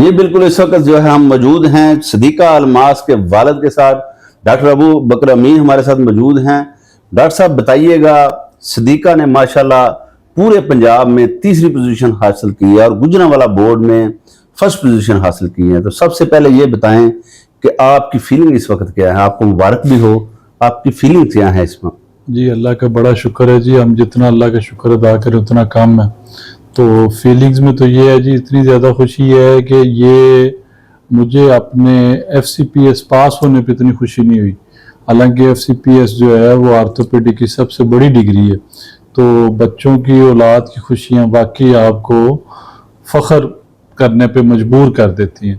یہ بالکل اس وقت جو ہے ہم موجود ہیں صدیقہ الماس کے والد کے ساتھ، ڈاکٹر ابو بکر امین ہمارے ساتھ موجود ہیں۔ ڈاکٹر صاحب بتائیے گا، صدیقہ نے ماشاءاللہ پورے پنجاب میں تیسری پوزیشن حاصل کی ہے اور گجرانوالہ بورڈ میں فرسٹ پوزیشن حاصل کی ہے، تو سب سے پہلے یہ بتائیں کہ آپ کی فیلنگ اس وقت کیا ہے؟ آپ کو مبارک بھی ہو، آپ کی فیلنگ کیا ہے اس میں؟ جی اللہ کا بڑا شکر ہے جی، ہم جتنا اللہ کا شکر ادا کریں اتنا کم ہے۔ تو فیلنگز میں تو یہ ہے جی، اتنی زیادہ خوشی ہے کہ یہ مجھے اپنے ایف سی پی ایس پاس ہونے پہ اتنی خوشی نہیں ہوئی، حالانکہ ایف سی پی ایس جو ہے وہ آرتھوپیڈک کی سب سے بڑی ڈگری ہے۔ تو بچوں کی اولاد کی خوشیاں واقعی آپ کو فخر کرنے پہ مجبور کر دیتی ہیں،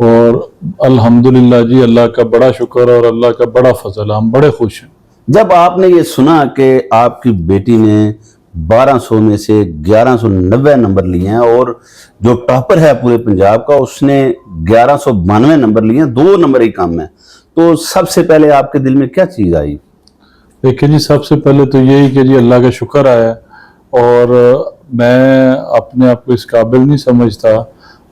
اور الحمدللہ جی اللہ کا بڑا شکر اور اللہ کا بڑا فضل، ہم بڑے خوش ہیں۔ جب آپ نے یہ سنا کہ آپ کی بیٹی نے 1200 میں سے 1190 نمبر لیے ہیں اور جو ٹاپر ہے پورے پنجاب کا اس نے 1192 نمبر لیے ہیں، 2 نمبر ہی کم ہیں، تو سب سے پہلے آپ کے دل میں کیا چیز آئی؟ دیکھیں جی، سب سے پہلے تو یہی کہ جی اللہ کا شکر آیا، اور میں اپنے آپ کو اس قابل نہیں سمجھتا،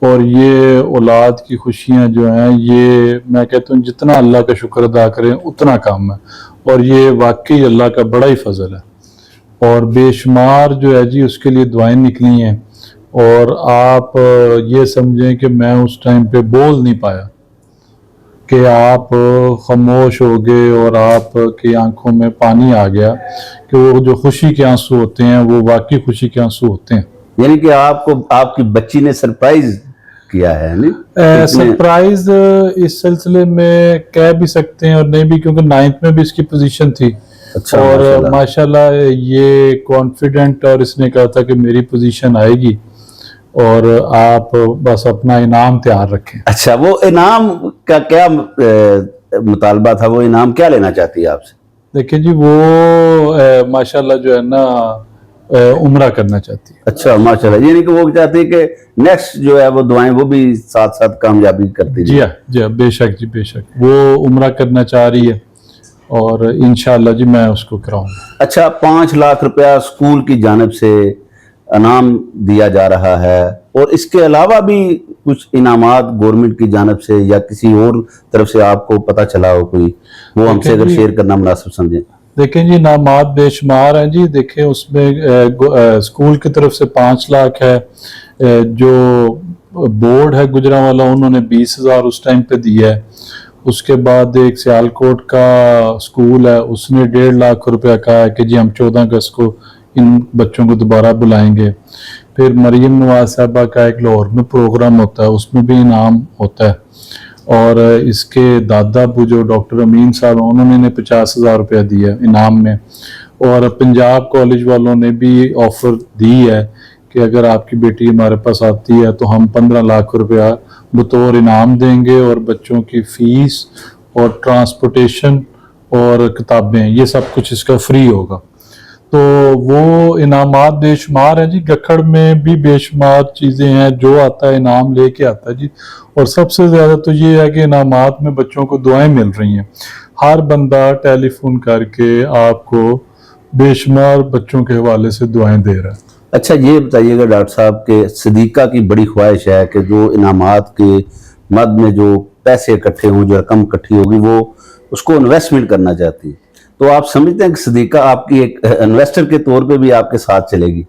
اور یہ اولاد کی خوشیاں جو ہیں یہ میں کہتا ہوں جتنا اللہ کا شکر ادا کریں اتنا کم ہے، اور یہ واقعی اللہ کا بڑا ہی فضل ہے، اور بے شمار جو ہے جی اس کے لیے دعائیں نکلی ہیں، اور آپ یہ سمجھیں کہ میں اس ٹائم پہ بول نہیں پایا کہ آپ خاموش ہو گئے اور آپ کی آنکھوں میں پانی آ گیا کہ وہ جو خوشی کے آنسو ہوتے ہیں وہ واقعی خوشی کے آنسو ہوتے ہیں۔ یعنی کہ آپ کو آپ کی بچی نے سرپرائز کیا ہے؟ سرپرائز اس سلسلے میں کہہ بھی سکتے ہیں اور نہیں بھی، کیونکہ 9th میں بھی اس کی پوزیشن تھی، اور ماشاءاللہ یہ کانفیڈنٹ، اور اس نے کہا تھا کہ میری پوزیشن آئے گی اور آپ بس اپنا انعام تیار رکھیں۔ اچھا، وہ انعام کا کیا مطالبہ تھا؟ وہ انعام کیا لینا چاہتی ہے آپ سے؟ دیکھیں جی، وہ ماشاءاللہ جو ہے نا عمرہ کرنا چاہتی ہے۔ اچھا ماشاءاللہ، یعنی کہ وہ چاہتی ہے کہ نیکسٹ جو ہے وہ دعائیں وہ بھی ساتھ ساتھ کامیابی کرتی جی ہاں، جی ہاں، بے شک جی، بے شک وہ عمرہ کرنا چاہ رہی ہے، اور انشاءاللہ جی میں اس کو کراؤں گا۔ اچھا، 5 لاکھ روپیہ اسکول کی جانب سے انعام دیا جا رہا ہے، اور اس کے علاوہ بھی کچھ انعامات گورنمنٹ کی جانب سے یا کسی اور طرف سے آپ کو پتہ چلا ہو کوئی، وہ ہم سے اگر شیئر کرنا مناسب سمجھیں؟ دیکھیں جی، انعامات بے شمار ہیں جی۔ دیکھیں اس میں اسکول کی طرف سے 5 لاکھ ہے، جو بورڈ ہے گجرانوالہ انہوں نے 20,000 اس ٹائم پہ دیا ہے، اس کے بعد ایک سیالکوٹ کا اسکول ہے اس نے 1.5 لاکھ روپیہ کہا ہے کہ جی ہم 14 اگست کو ان بچوں کو دوبارہ بلائیں گے۔ پھر مریم نواز صاحبہ کا ایک لاہور میں پروگرام ہوتا ہے، اس میں بھی انعام ہوتا ہے، اور اس کے دادا ابو جو ڈاکٹر امین صاحب انہوں نے 50,000 روپیہ دیا انعام میں، اور پنجاب کالج والوں نے بھی آفر دی ہے کہ اگر آپ کی بیٹی ہمارے پاس آتی ہے تو ہم 15 لاکھ روپیہ بطور انعام دیں گے، اور بچوں کی فیس اور ٹرانسپورٹیشن اور کتابیں یہ سب کچھ اس کا فری ہوگا۔ تو وہ انعامات بے شمار ہیں جی، گکھڑ میں بھی بے شمار چیزیں ہیں، جو آتا ہے انعام لے کے آتا ہے جی، اور سب سے زیادہ تو یہ ہے کہ انعامات میں بچوں کو دعائیں مل رہی ہیں، ہر بندہ ٹیلی فون کر کے آپ کو بے شمار بچوں کے حوالے سے دعائیں دے رہا ہے۔ اچھا یہ بتائیے گا ڈاکٹر صاحب کہ صدیقہ کی بڑی خواہش ہے کہ جو انعامات کے مد میں جو پیسے اکٹھے ہوں، جو رقم اکٹھی ہوگی، وہ اس کو انویسٹمنٹ کرنا چاہتی ہے، تو آپ سمجھتے ہیں کہ صدیقہ آپ کی ایک انویسٹر کے طور پہ بھی آپ کے ساتھ چلے گی؟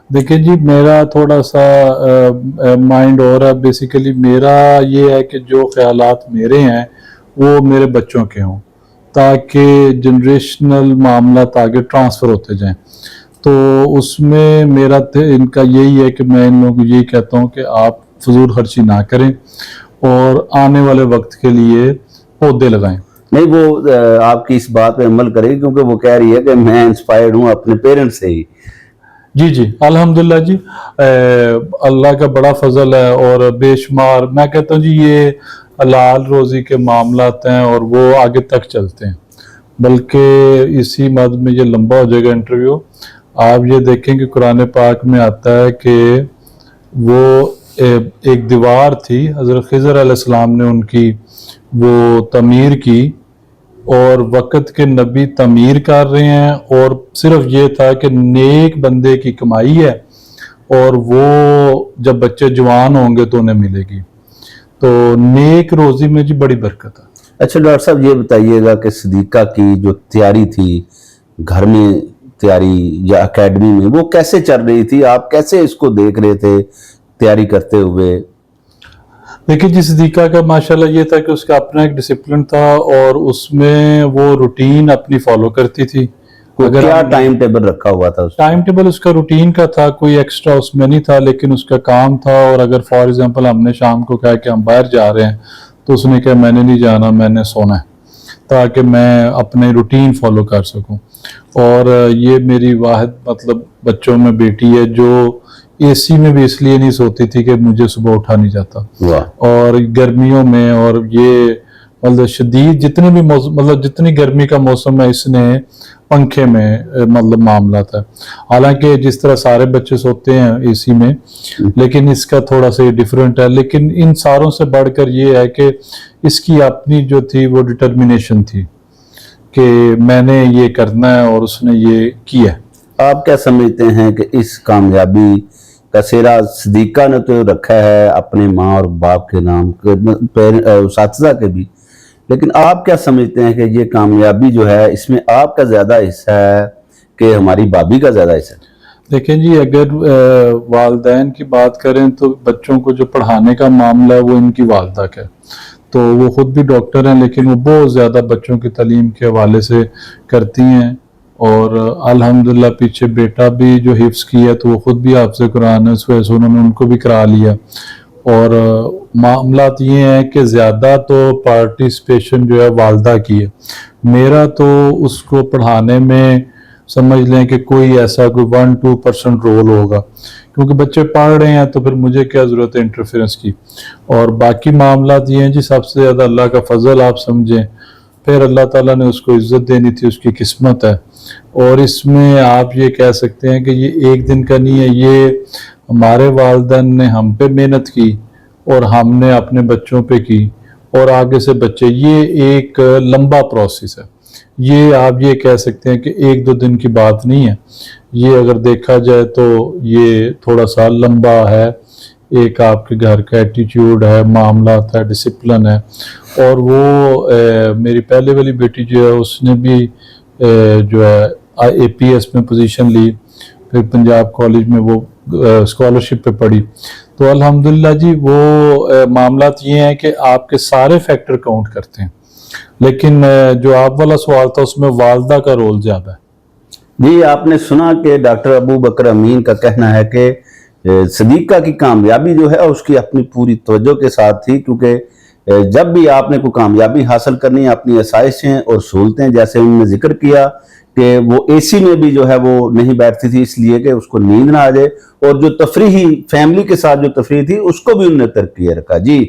دیکھیں جی، میرا تھوڑا سا مائنڈ اور ہے، بیسیکلی میرا یہ ہے کہ جو خیالات میرے ہیں وہ میرے بچوں کے ہوں، تاکہ جنریشنل معاملات آگے ٹرانسفر ہوتے جائیں۔ تو اس میں میرا ان کا یہی ہے کہ میں ان لوگوں کو یہی کہتا ہوں کہ آپ فضول خرچی نہ کریں اور آنے والے وقت کے لیے پودے لگائیں۔ نہیں، وہ آپ کی اس بات پہ عمل کرے گی، کیونکہ وہ کہہ رہی ہے کہ میں انسپائرڈ ہوں اپنے پیرنٹس سے ہی۔ جی جی الحمدللہ جی، اللہ کا بڑا فضل ہے، اور بے شمار میں کہتا ہوں جی یہ حلال روزی کے معاملات ہیں اور وہ آگے تک چلتے ہیں، بلکہ اسی مد میں یہ لمبا ہو جائے گا انٹرویو۔ آپ یہ دیکھیں کہ قرآن پاک میں آتا ہے کہ وہ ایک دیوار تھی، حضرت خضر علیہ السلام نے ان کی وہ تعمیر کی، اور وقت کے نبی تعمیر کر رہے ہیں، اور صرف یہ تھا کہ نیک بندے کی کمائی ہے اور وہ جب بچے جوان ہوں گے تو انہیں ملے گی۔ تو نیک روزی میں جی بڑی برکت ہے. اچھا ڈاکٹر صاحب یہ بتائیے گا کہ صدیقہ کی جو تیاری تھی گھر میں تیاری یا اکیڈمی میں وہ کیسے چل رہی تھی؟ آپ کیسے اس کو دیکھ رہے تھے تیاری کرتے ہوئے؟ دیکھیں جی صدیقہ کا ماشاءاللہ یہ تھا کہ اس کا اپنا ایک ڈسپلن تھا اور اس میں وہ روٹین اپنی فالو کرتی تھی. کیا ٹائم ٹیبل رکھا ہوا تھا اس ٹائم ٹیبل اس کا روٹین کا تھا, کوئی ایکسٹرا اس میں نہیں تھا, لیکن اس کا کام تھا. اور اگر فار ایگزامپل ہم نے شام کو کہا کہ ہم باہر جا رہے ہیں تو اس نے کہا میں نے نہیں جانا, میں نے سونا ہے, تاکہ میں اپنے روٹین فالو کر سکوں. اور یہ میری واحد مطلب بچوں میں بیٹی ہے جو اے سی میں بھی اس لیے نہیں سوتی تھی کہ مجھے صبح اٹھا نہیں جاتا. اور گرمیوں میں اور یہ مطلب شدید جتنے بھی مطلب جتنی گرمی کا موسم ہے اس نے پنکھے میں مطلب معاملات ہے. حالانکہ جس طرح سارے بچے سوتے ہیں اے سی میں, لیکن اس کا تھوڑا سا ڈیفرنٹ ہے. لیکن ان ساروں سے بڑھ کر یہ ہے کہ اس کی اپنی جو تھی وہ ڈٹرمنیشن تھی کہ میں نے یہ کرنا ہے, اور اس نے یہ کیا. آپ کیا سمجھتے ہیں کہ اس کامیابی کا سہرا صدیقہ نے تو رکھا ہے اپنے ماں اور باپ کے نام, اساتذہ کے بھی, لیکن آپ کیا سمجھتے ہیں کہ یہ کامیابی جو ہے اس میں آپ کا زیادہ حصہ ہے کہ ہماری بابی کا زیادہ حصہ ہے؟ دیکھیں جی اگر والدین کی بات کریں تو بچوں کو جو پڑھانے کا معاملہ ہے وہ ان کی والدہ کا ہے. تو وہ خود بھی ڈاکٹر ہیں لیکن وہ بہت زیادہ بچوں کی تعلیم کے حوالے سے کرتی ہیں. اور الحمدللہ پیچھے بیٹا بھی جو حفظ کیا ہے تو وہ خود بھی حافظ قرآن ہے, اس وجہ سے انہوں نے ان کو بھی کرا لیا. اور معاملات یہ ہیں کہ زیادہ تو پارٹیسپیشن جو ہے والدہ کی ہے. میرا تو اس کو پڑھانے میں سمجھ لیں کہ کوئی ایسا کوئی 1-2% رول ہوگا, کیونکہ بچے پڑھ رہے ہیں تو پھر مجھے کیا ضرورت ہے انٹرفیرنس کی. اور باقی معاملات یہ ہیں جی سب سے زیادہ اللہ کا فضل آپ سمجھیں, پھر اللہ تعالیٰ نے اس کو عزت دینی تھی, اس کی قسمت ہے. اور اس میں آپ یہ کہہ سکتے ہیں کہ یہ ایک دن کا نہیں ہے, یہ ہمارے والدین نے ہم پہ محنت کی اور ہم نے اپنے بچوں پہ کی, اور آگے سے بچے, یہ ایک لمبا پروسیس ہے. یہ آپ یہ کہہ سکتے ہیں کہ 1-2 دن کی بات نہیں ہے, یہ اگر دیکھا جائے تو یہ تھوڑا سا لمبا ہے. ایک آپ کے گھر کا ایٹیٹیوڈ ہے, معاملات ہے, ڈسپلن ہے. اور وہ میری پہلے والی بیٹی جو ہے اس نے بھی جو ہے APS میں پوزیشن لی, پھر پنجاب کالج میں وہ اسکالرشپ پہ پڑھی. تو الحمدللہ جی وہ معاملات یہ ہیں کہ آپ کے سارے فیکٹر کاؤنٹ کرتے ہیں, لیکن جو آپ والا سوال تھا اس میں والدہ کا رول زیادہ ہے. جی آپ نے سنا کہ ڈاکٹر ابو بکر امین کا کہنا ہے کہ صدیقہ کی کامیابی جو ہے اس کی اپنی پوری توجہ کے ساتھ تھی, کیونکہ جب بھی آپ نے کوئی کامیابی حاصل کرنی ہے اپنی آسائشیں اور سہولتیں, جیسے انہوں نے ذکر کیا کہ وہ اے سی میں بھی جو ہے وہ نہیں بیٹھتی تھی اس لیے کہ اس کو نیند نہ آ جائے, اور جو تفریحی فیملی کے ساتھ جو تفریح تھی اس کو بھی انہوں نے ترقی رکھا. جی